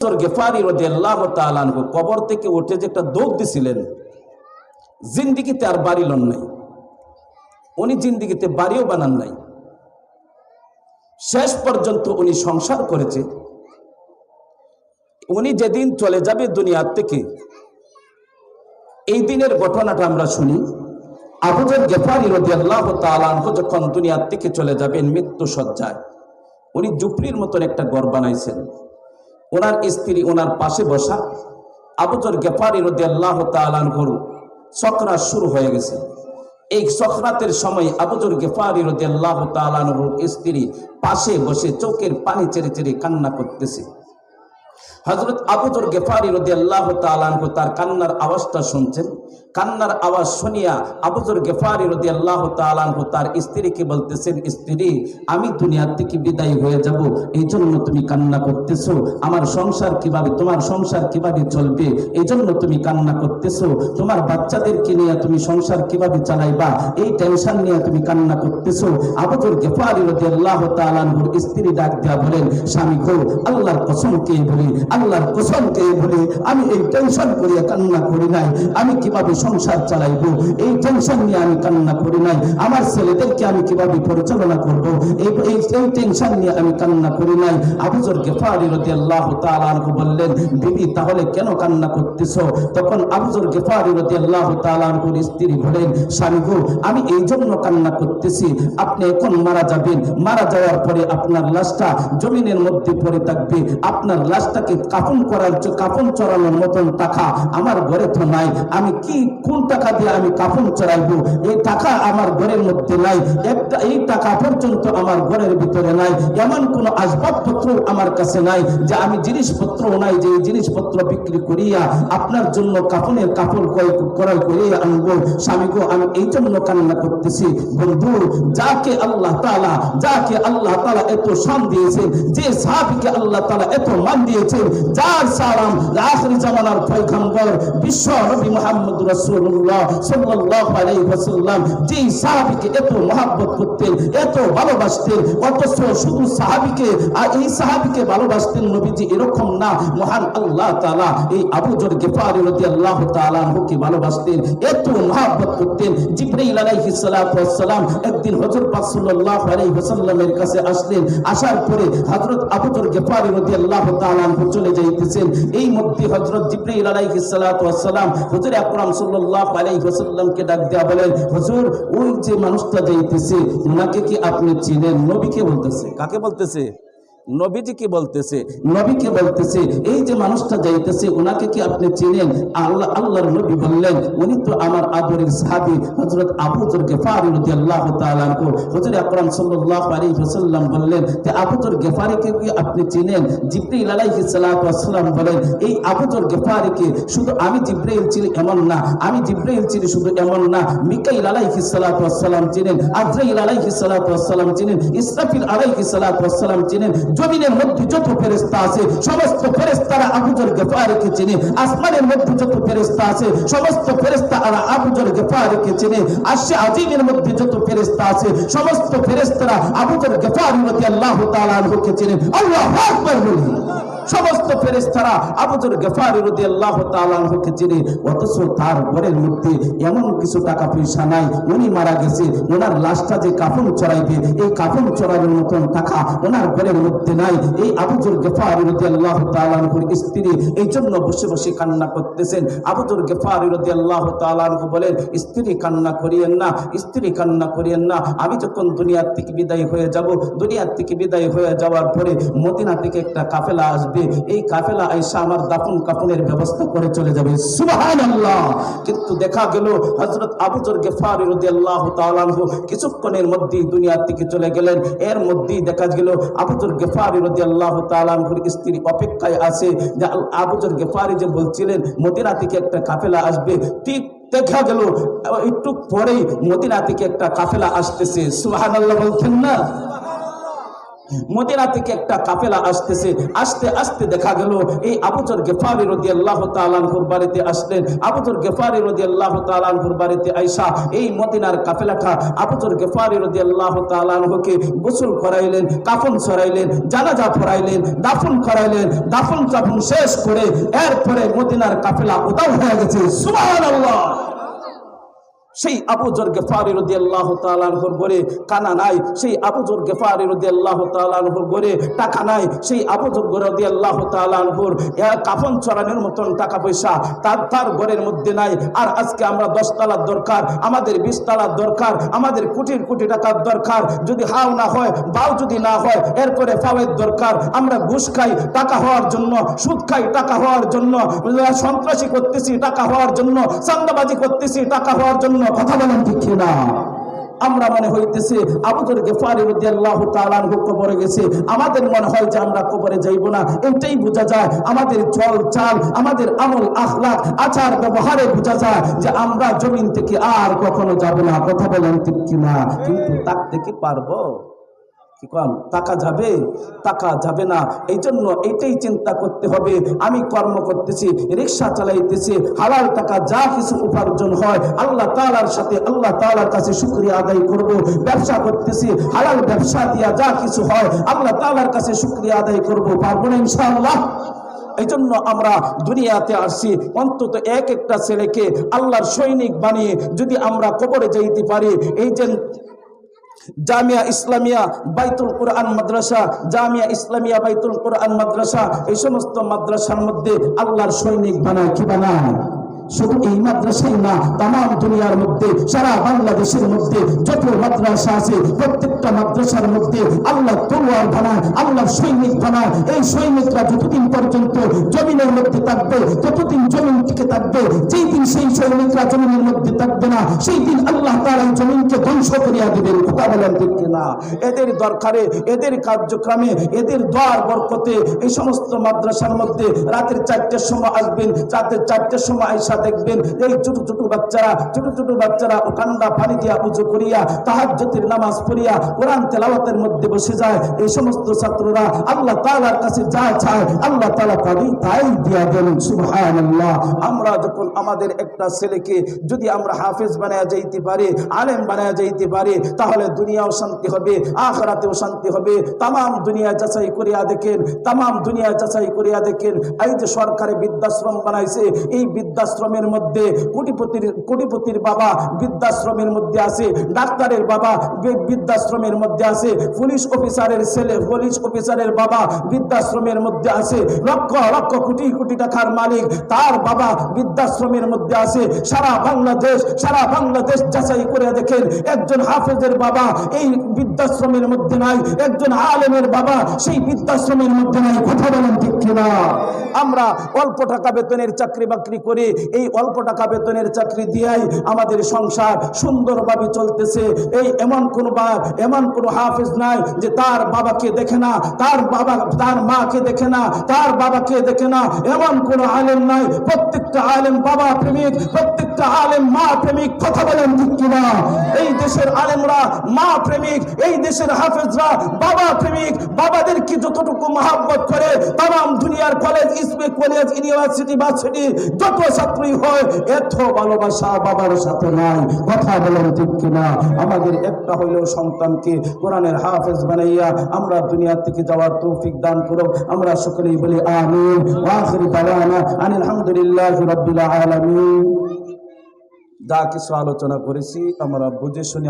গেফারি রাদিয়াল্লাহু তাআলা আনহু কবর থেকে উঠে যে একটা দৌড় দিছিলেন, জিন্দিগিতে আর বাড়ি লন নাই, উনি জিন্দিগিতে বাড়িও বানান নাই, শেষ পর্যন্ত উনি সংসার করেছে। উনি যেদিন চলে যাবে দুনিয়ার থেকে, এই দিনের ঘটনাটা আমরা শুনি। আবু যর গেফারি রাদিয়াল্লাহু তাআলা আনহু যখন দুনিয়ার থেকে চলে যাবেন মৃত্যু সজ্জায়, উনি ঝুপড়ির মতন একটা ঘর বানাইছেন। ওনার স্ত্রী ওনার পাশে বসা। আবু যর গেফারি রাদিয়াল্লাহু তাআলা আনহুর সকরাত শুরু হয়ে গেছে। এই সকরাতের সময় আবু যর গেফারি রাদিয়াল্লাহু তাআলা আনহুর স্ত্রী পাশে বসে চোখের পানি ছেড়ে ছেড়ে কান্না করতেছে। হযরত আবু যর গেফারি রাদিয়াল্লাহু তাআলা আনহু তার কান্নার আওয়াজটা শুনছেন। কান্নার আওয়াজ শুনিয়া আবু যর গেফারি রাদিয়াল্লাহু তাআলা আনহু তার স্ত্রীকে বলতেছেন, স্ত্রী, আমি দুনিয়া থেকে বিদায় হয়ে যাব, এই জন্য তুমি কান্না করতেছো। আমার সংসার কিভাবে, তোমার সংসার কিভাবে চলবে, এই জন্য তুমি কান্না করতেছো। তোমার বাচ্চাদেরকে নিয়ে তুমি সংসার কিভাবে চালাইবা, এই টেনশন নিয়ে তুমি কান্না করতেছো। আবু যর গেফারি রাদিয়াল্লাহু তাআলা আনহুর স্ত্রী ডাক দেয়া বলেন, স্বামী গো, আল্লাহর কসম কে বলি, আল্লাহর কসম কে বলি, আমি এই টেনশন করিয়া কান্না করি নাই। আমি কিভাবে সংসার চালাইব, এই টেনশন নিয়ে আমি কান্না করি নাই। আমার ছেলেদেরকে আমি কিভাবে পরিচালনা করব, এই টেনশন নিয়ে আমি কান্না করি নাই। আবু যর গেফারি রাদিয়াল্লাহু তাআলা আনহু বললেন, বিবি, তাহলে কেন কান্না করতেছো? তখন আবু যর গেফারি রাদিয়াল্লাহু তাআলা আনহুর স্ত্রী বলেন, স্বামী গো, আমি এই জন্য কান্না করতেছি, আপনি এখন মারা যাবেন, মারা যাওয়ার পরে আপনার লাশটা জমিনের মধ্যে পড়ে থাকবে। আপনার লাশটাকে কাফন চড়ানোর মতন টাকা আমার ঘরে তো নাই। আমি কোন টাকা দিয়ে আমি কাফন চড়াইবো? এই টাকা আমার ঘরের মধ্যে নাই, এই টাকা পর্যন্ত আমার ঘরের ভিতরে নাই। এমন কোন আসবাবপত্র আমার কাছে নাই যে আমি জিনিসপত্র নাই যে এই জিনিসপত্র বিক্রি করিয়া আপনার জন্য কাফনের কাপড় ক্রয় করিয়া আনবো। স্বামী গো, আমি এই জন্য কান্না করতেছি। বন্ধু, যাকে আল্লাহ তাআলা এত শান দিয়েছেন, যে সাহাবীকে আল্লাহ তাআলা এত মান দিয়েছেন, যার সালাম আখির জামানার পয়গম্বর বিশ্ব নবী মুহাম্মদ রাসূলুল্লাহ সাল্লাল্লাহু আলাইহি ওয়াসাল্লাম যেই সাহাবীকে এত মহব্বত করতেন, এত ভালোবাসতেন, অথচ শুধু সাহাবীকে আর এই সাহাবীকে ভালোবাসতেন নবীজি এরকম না, মহান আল্লাহ তাআলা এই আবু যর গেফারি রাদিয়াল্লাহু তাআলা আনহুকে ভালোবাসতেন, এত মহব্বত করতেন। জিবরাইল আলাইহিস সালাতু ওয়াস সালাম একদিন হযরত পাক সাল্লাল্লাহু আলাইহি ওয়াসাল্লামের কাছে আসলেন। আসার পরে হযরত আবু যর গেফারি রাদিয়াল্লাহু তাআলা আনহু চলে যাইতেছেন। এই মধ্যে হযরত জিবরাইল আলাইহিস সালাতু ওয়াস সালাম হুজুর আকরাম সাল্লাল্লাহু আলাইহি ওয়াসাল্লামকে ডাক দেয়া বলেন, হুজুর, ওই যে মানুষটা যাইতেছে উনাকে কি আপনি চিনেন? নবীকে বলতেছে। কাকে বলতেছে? নবীজিকে বলতেছে। নবীকে বলতেছে, এই যে মানুষটা যাইতেছে উনাকে কি আপনি চিনেন? আল্লাহর নবী বললেন, উনি তো আমার আদরের সাহাবী হযরত আবু যর গেফারি রাদিয়াল্লাহু তাআলা আনহু। হুজুর আকরাম সাল্লাল্লাহু আলাইহি ওয়াসাল্লাম বললেন, যে আবু যর গেফারিকে কি আপনি চিনেন? জিবরাইল আলাইহিস সালাতু ওয়াস সালাম বলেন, এই আবু যর গেফারিকে শুধু আমি জিবরাইল চিনি এমন না, আমি জিবরাইল চিনি শুধু এমন না, মিকাইল আলাইহিস সালাতু ওয়াস সালাম চিনেন, আজরাইল আলাইহিস সালাতু ওয়াস সালাম চিনেন, ইসরাফিল আলাইহিস সালাতু ওয়াস সালাম চিনেন। জমিনের মধ্যে যত ফেরেশতা আছে সমস্ত ফেরেশতারা আবু যর গেফারিকে চিনে। আসমানের মধ্যে যত ফেরেশতা আছে সমস্ত ফেরেশতারা আবু যর গেফারিকে চিনে। আরশে আজিমের মধ্যে যত ফেরেশতা আছে সমস্ত ফেরেশতারা আবু যর গেফারি রাদিয়াল্লাহু তাআলা আনহুকে চিনে। আল্লাহু আকবার বলি। সমস্ত ফেরেশতারা আবু যর গেফারি রাদিয়াল্লাহু তাআলা আনহুকে চিনে। অথচ তার ঘরের মধ্যে এমন কিছু টাকা পয়সা নাই, উনি মারা গেছে, ওনার লাশটা যে কাফন চড়াইবে এই কাফন চড়ানোর মতন টাকা ওনার ঘরের মধ্যে নাই। এই আবু যর গেফারি রাদিয়াল্লাহু তাআলা আনহুর স্ত্রী এই জন্য বসে বসে কান্না করতেছেন। আবু যর গেফারি রাদিয়াল্লাহু তাআলা আনহু বলেন, স্ত্রী কান্না করিয়েন না, স্ত্রী কান্না করিয়েন না। আমি যখন দুনিয়ার থেকে বিদায় হয়ে যাব, দুনিয়ার থেকে বিদায় হয়ে যাওয়ার পরে মদিনা থেকে একটা কাফেলা আসবে, এই কাফেলা আয়েশা আমার দাফন কাফনের ব্যবস্থা করে চলে যাবে। সুবহানাল্লাহ। কিন্তু দেখা গেল হযরত আবু যর গেফারি রাদিয়াল্লাহু তাআলা আনহু কিছুক্ষণের মধ্যেই দুনিয়া থেকে চলে গেলেন। এর মধ্যেই দেখা গেল আবু যর গেফারি রাদিয়াল্লাহু তাআলা আনহুর স্ত্রী অপেক্ষায় আছে যে আবু যর গেফারি যে বলছিলেন মদিনা থেকে একটা কাফেলা আসবে, ঠিক দেখা গেল একটু পরেই মদিনা থেকে একটা কাফেলা আসতেছে। সুবহানাল্লাহ বলছেন না? মদিনা থেকে একটা কাফেলা আসতেছে, আস্তে আস্তে দেখা গেল এই আবু যর গিফারি রাদিয়াল্লাহু তাআলা আনহুর বাড়িতে আসলেন। আবু যর গিফারি রাদিয়াল্লাহু তাআলা আনহুর বাড়িতে আইসা এই মদিনার কাফেলাটা আবু যর গিফারি রাদিয়াল্লাহু তাআলা আনহুকে গোসল করাইলেন, কাফন ছড়াইলেন, জানাজা পড়াইলেন, দাফন করাইলেন। দাফন কাফন শেষ করে এরপরে মদিনার কাফেলা উদাও হয়ে গেছে। সুবহানাল্লাহ। সেই আবু যর গিফারি রাদিয়াল্লাহু তাআলা আনহুর ঘরে কানা নাই, সেই আবু যর গিফারি রাদিয়াল্লাহু তাআলা আনহুর ঘরে টাকা নাই, সেই আবু যর রাদিয়াল্লাহু তাআলা আনহুর কাফন ছড়ানোর মতন টাকা পয়সা তার ঘরের মধ্যে নাই। আর আজকে আমরা 10 তলার দরকার, আমাদের 20 তলার দরকার, আমাদের কোটির কোটি টাকার দরকার। যদি হাও না হয়, বাও যদি না হয়, এরপরে ফাওয়ের দরকার। আমরা ঘুষ খাই টাকা হওয়ার জন্য, সুদ খাই টাকা হওয়ার জন্য, সন্ত্রাসী করতেছি টাকা হওয়ার জন্য, চাঁদাবাজি করতেছি টাকা হওয়ার জন্য। কথা বলেন ঠিক না? আমরা মনে হইতেছে আবু যর গিফারি রাদিয়াল্লাহু তাআলা আনহু কবরে গেছে, আমাদের মনে হয় যে আমরা কবরে যাইব না। এটাই বোঝা যায় আমাদের চল চাল, আমাদের আমল আখলাক আচার ব্যবহারে বোঝা যায় যে আমরা জমিন থেকে আর কখনো যাব না। কথা বলেন ঠিক কিনা? কিন্তু থাকতে কি পারবো? কি কম টাকা যাবে? টাকা যাবে না। এই জন্য এইটাই চিন্তা করতে হবে, আমি কর্ম করতেছি, রিক্সা চালাইতেছি, হালাল টাকা যা কিছু উপার্জন হয় আল্লাহ তাআলার সাথে আল্লাহ তাআলার কাছে শুকরিয়া আদায় করব। ব্যবসা করতেছি, হালাল ব্যবসা দিয়া যা কিছু হয় আল্লাহ তাআলার কাছে শুকরিয়া আদায় করব। পারবো না ইনশাআল্লাহ? এই জন্য আমরা দুনিয়াতে আসছি, অন্তত একটা ছেলেকে আল্লাহর সৈনিক বানিয়ে যদি আমরা কবরে যাইতে পারি। এই যে জামিয়া ইসলামিয়া বাইতুল কুরআন মাদ্রাসা, জামিয়া ইসলামিয়া বাইতুল কুরআন মাদ্রাসা, এই সমস্ত মাদ্রাসার মধ্যে আল্লাহর সৈনিক বানায়। কি বানায়? শুধু এই মাদ্রাসাই না, তাম দুনিয়ার মধ্যে সারা বাংলাদেশের মধ্যে যত মাদ্রাসা আছে প্রত্যেকটা মাদ্রাসার মধ্যে আল্লাহ তলোয়ার বানায়, আল্লাহ সৈনিক বানায়। এই সৈনিকরা যতদিন পর্যন্ত জমিনের মধ্যে থাকবে ততদিন জমিন টিকে থাকবে। যেই দিন সেই সৈনিকরা জমিনের মধ্যে থাকবে না, সেই দিন আল্লাহ তাআলা জমিনকে ধ্বংস করিয়া দিবেন। কথা বলেন ঠিক কিনা? এদের দরকারে, এদের কার্যক্রমে, এদের দোয়ার বরকতে এই সমস্ত মাদ্রাসার মধ্যে রাতের 4টার সময় আসবেন, রাতের 4টার সময় আইসা দেখবেন এই ছোট ছোট বাচ্চারা ঠান্ডা পানি দিয়া উজু করিয়া তাহাজ্জুদের নামাজ পড়িয়া কোরআন তেলাওয়াতের মধ্যে বসে যায়। এই সমস্ত ছাত্ররা আল্লাহ তাআলার কাছে যা চায় আল্লাহ তাআলা তাই দিয়া দেন। সুবহানাল্লাহ। আমরা যখন আমাদের একটা ছেলেকে যদি আমরা হাফেজ বানায়া যাইতে পারি, আলেম বানায়া যাইতে পারি, তাহলে দুনিয়াও শান্তি হবে, আখিরাতেও শান্তি হবে। তাম দুনিয়া যাচাই করিয়া দেখেন, তাম দুনিয়া যাচাই করিয়া দেখেন। এই যে সরকারে বৃদ্ধাশ্রম বানাইছে, এই বৃদ্ধাশ্রমের মধ্যে কোটিপতির বাবা বৃদ্ধাশ্রমের মধ্যে আছে, ডাক্তারের বাবা বৃদ্ধাশ্রমের মধ্যে আছে, পুলিশ অফিসারের ছেলে, পুলিশ অফিসারের বাবা বৃদ্ধাশ্রমের মধ্যে আছে, লক্ষ লক্ষ কোটি কোটি টাকার মালিক তার বাবা বৃদ্ধাশ্রমের মধ্যে আছে। সারা বাংলাদেশ যাচাই করে দেখেন, একজন হাফেজের বাবা এই বৃদ্ধাশ্রমের মধ্যে নাই, একজন আলেমের বাবা সেই বৃদ্ধাশ্রমের মধ্যে নাই। কথা বলেন ঠিক কিনা? আমরা অল্প টাকা বেতনের চাকরি বাকরি করে এই অল্প টাকা বেতনের চাকরি দিয়াই আমাদের সংসার সুন্দরভাবে চলতেছে। এই এমন কোন হাফেজ নাই যে তার বাবাকে দেখে না, তার মাকে দেখে না, তার বাবাকে দেখে না, এমন কোন আলেম নাই। প্রত্যেকটা আলেম বাবা প্রেমিক, প্রত্যেকটা আলেম মা প্রেমিক। কথা বলেন ঠিক কিনা? এই দেশের আলেমরা মা প্রেমিক, এই দেশের হাফেজরা বাবা প্রেমিক। বাবাদেরকে যতটুকু মহব্বত করে তাম দুনিয়ার কলেজ, ইউনিভার্সিটি, ভার্সিটি যত ছাত্রী হয় এত ভালোবাসা বাবার সাথে নাই। কথা বলেন ঠিক কিনা? আমাদের একটা হইলেও সন্তানকে কোরআনের হাফেজ বানাইয়া আমরা দুনিয়া থেকে যাওয়ার তৌফিক দান করো। আমরা সকলেই বলি আমিন। ওয়া আখিরু দাওয়ানা আনিল হামদুলিল্লাহি রাব্বিল আলামিন। যা কিছু আলোচনা করেছি আমরা বুঝে শুনে